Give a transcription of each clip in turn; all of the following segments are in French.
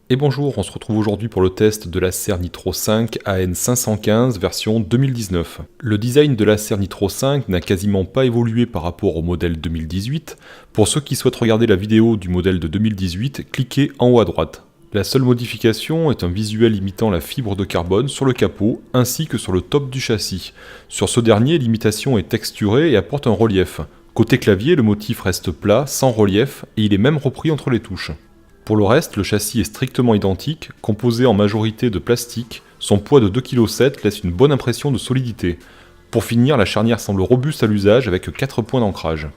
Et bonjour, on se retrouve aujourd'hui pour le test de l'Acer Nitro 5 AN515 version 2019. Le design de l'Acer Nitro 5 n'a quasiment pas évolué par rapport au modèle 2018. Pour ceux qui souhaitent regarder la vidéo du modèle de 2018, cliquez en haut à droite. La seule modification est un visuel imitant la fibre de carbone sur le capot ainsi que sur le top du châssis. Sur ce dernier, l'imitation est texturée et apporte un relief. Côté clavier, le motif reste plat, sans relief, et il est même repris entre les touches. Pour le reste, le châssis est strictement identique, composé en majorité de plastique, son poids de 2,7 kg laisse une bonne impression de solidité. Pour finir, la charnière semble robuste à l'usage avec 4 points d'ancrage.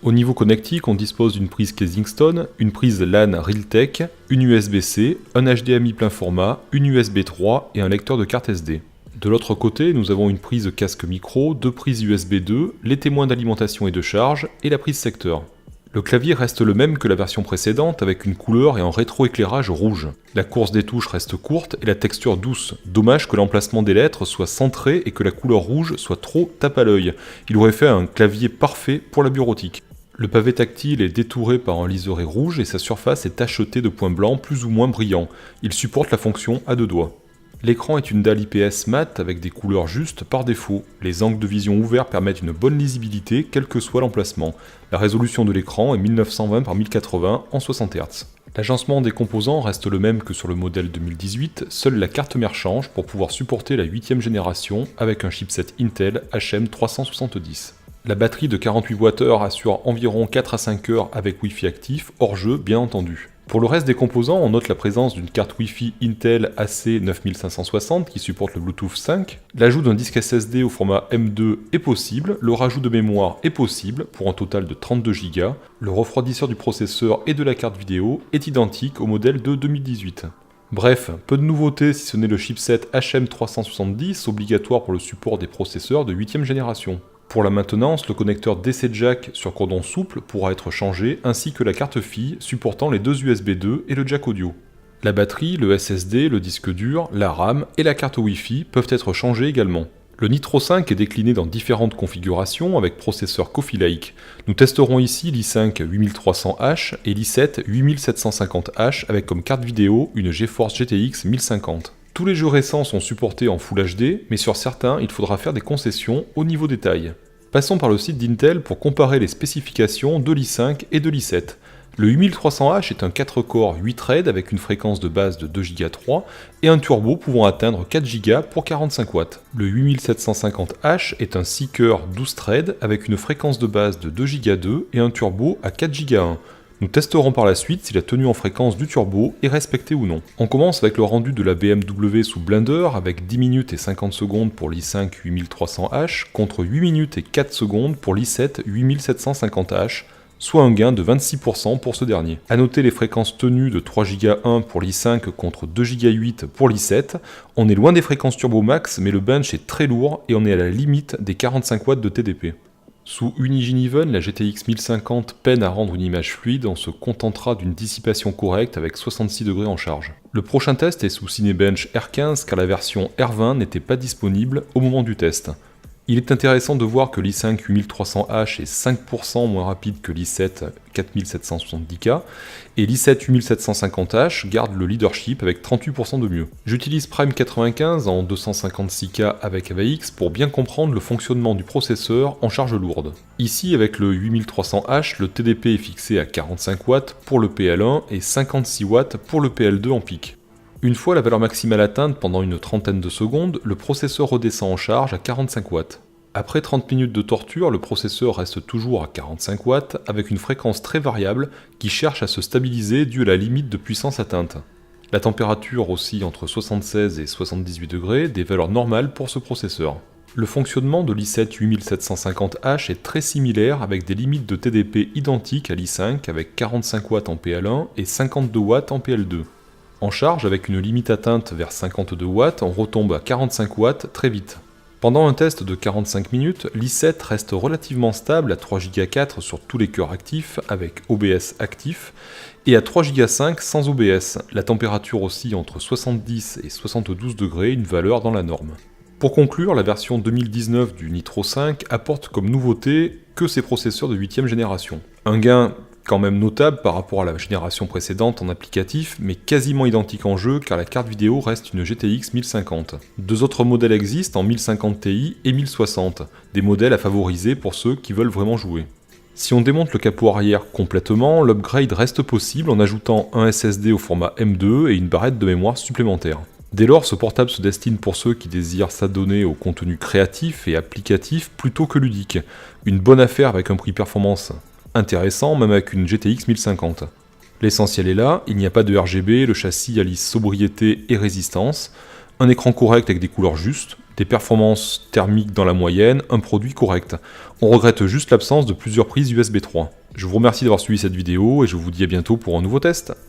Au niveau connectique, on dispose d'une prise Kensington, une prise LAN Realtek, une USB-C, un HDMI plein format, une USB 3 et un lecteur de carte SD. De l'autre côté, nous avons une prise casque micro, deux prises USB 2, les témoins d'alimentation et de charge, et la prise secteur. Le clavier reste le même que la version précédente avec une couleur et un rétroéclairage rouge. La course des touches reste courte et la texture douce. Dommage que l'emplacement des lettres soit centré et que la couleur rouge soit trop tape à l'œil. Il aurait fait un clavier parfait pour la bureautique. Le pavé tactile est détouré par un liseré rouge et sa surface est tachetée de points blancs plus ou moins brillants. Il supporte la fonction à deux doigts. L'écran est une dalle IPS mat avec des couleurs justes par défaut. Les angles de vision ouverts permettent une bonne lisibilité quel que soit l'emplacement. La résolution de l'écran est 1920 par 1080 en 60 Hz. L'agencement des composants reste le même que sur le modèle 2018, seule la carte mère change pour pouvoir supporter la 8ème génération avec un chipset Intel HM370. La batterie de 48 Wh assure environ 4 à 5 heures avec Wi-Fi actif, hors jeu bien entendu. Pour le reste des composants, on note la présence d'une carte Wi-Fi Intel AC9560 qui supporte le Bluetooth 5. L'ajout d'un disque SSD au format M2 est possible, le rajout de mémoire est possible pour un total de 32 Go. Le refroidisseur du processeur et de la carte vidéo est identique au modèle de 2018. Bref, peu de nouveautés si ce n'est le chipset HM370 obligatoire pour le support des processeurs de 8ème génération. Pour la maintenance, le connecteur DC jack sur cordon souple pourra être changé, ainsi que la carte fille supportant les deux USB 2 et le jack audio. La batterie, le SSD, le disque dur, la RAM et la carte Wi-Fi peuvent être changés également. Le Nitro 5 est décliné dans différentes configurations avec processeur Coffee Lake. Nous testerons ici l'i5 8300H et l'i7 8750H avec comme carte vidéo une GeForce GTX 1050. Tous les jeux récents sont supportés en Full HD, mais sur certains, il faudra faire des concessions au niveau des tailles. Passons par le site d'Intel pour comparer les spécifications de l'i5 et de l'i7. Le 8300H est un 4 corps 8 threads avec une fréquence de base de 2 Go 3 et un turbo pouvant atteindre 4 Go pour 45 watts. Le 8750H est un 6 cœurs 12 threads avec une fréquence de base de 2 Go 2 et un turbo à 4 Go 1. Nous testerons par la suite si la tenue en fréquence du turbo est respectée ou non. On commence avec le rendu de la BMW sous Blender avec 10 minutes et 50 secondes pour l'i5 8300H contre 8 minutes et 4 secondes pour l'i7 8750H, soit un gain de 26% pour ce dernier. A noter les fréquences tenues de 3 Go 1 pour l'i5 contre 2 Go 8 pour l'i7. On est loin des fréquences turbo max, mais le bench est très lourd et on est à la limite des 45 watts de TDP. Sous Unigine-Even, la GTX 1050 peine à rendre une image fluide, on se contentera d'une dissipation correcte avec 66 degrés en charge. Le prochain test est sous Cinebench R15 car la version R20 n'était pas disponible au moment du test. Il est intéressant de voir que l'i5 8300H est 5% moins rapide que l'i7 4770K et l'i7 8750H garde le leadership avec 38% de mieux. J'utilise Prime 95 en 256K avec AVX pour bien comprendre le fonctionnement du processeur en charge lourde. Ici avec le 8300H, le TDP est fixé à 45 watts pour le PL1 et 56 watts pour le PL2 en pic. Une fois la valeur maximale atteinte pendant une trentaine de secondes, le processeur redescend en charge à 45 watts. Après 30 minutes de torture, le processeur reste toujours à 45 watts avec une fréquence très variable qui cherche à se stabiliser due à la limite de puissance atteinte. La température oscille entre 76 et 78 degrés, des valeurs normales pour ce processeur. Le fonctionnement de l'i7 8750H est très similaire avec des limites de TDP identiques à l'i5 avec 45 watts en PL1 et 52 watts en PL2. En charge, avec une limite atteinte vers 52 watts, on retombe à 45 watts très vite. Pendant un test de 45 minutes, l'i7 reste relativement stable à 3 Go 4 sur tous les cœurs actifs avec OBS actif et à 3 Go 5 sans OBS. La température oscille entre 70 et 72 degrés, une valeur dans la norme. Pour conclure, la version 2019 du Nitro 5 apporte comme nouveauté que ses processeurs de 8ème génération. Un gain quand même notable par rapport à la génération précédente en applicatif, mais quasiment identique en jeu car la carte vidéo reste une GTX 1050. Deux autres modèles existent en 1050 Ti et 1060, des modèles à favoriser pour ceux qui veulent vraiment jouer. Si on démonte le capot arrière complètement, l'upgrade reste possible en ajoutant un SSD au format M2 et une barrette de mémoire supplémentaire. Dès lors, ce portable se destine pour ceux qui désirent s'adonner au contenu créatif et applicatif plutôt que ludique. Une bonne affaire avec un prix performance intéressant, même avec une GTX 1050. L'essentiel est là, il n'y a pas de RGB, le châssis allie sobriété et résistance, un écran correct avec des couleurs justes, des performances thermiques dans la moyenne, un produit correct. On regrette juste l'absence de plusieurs prises USB 3. Je vous remercie d'avoir suivi cette vidéo et je vous dis à bientôt pour un nouveau test.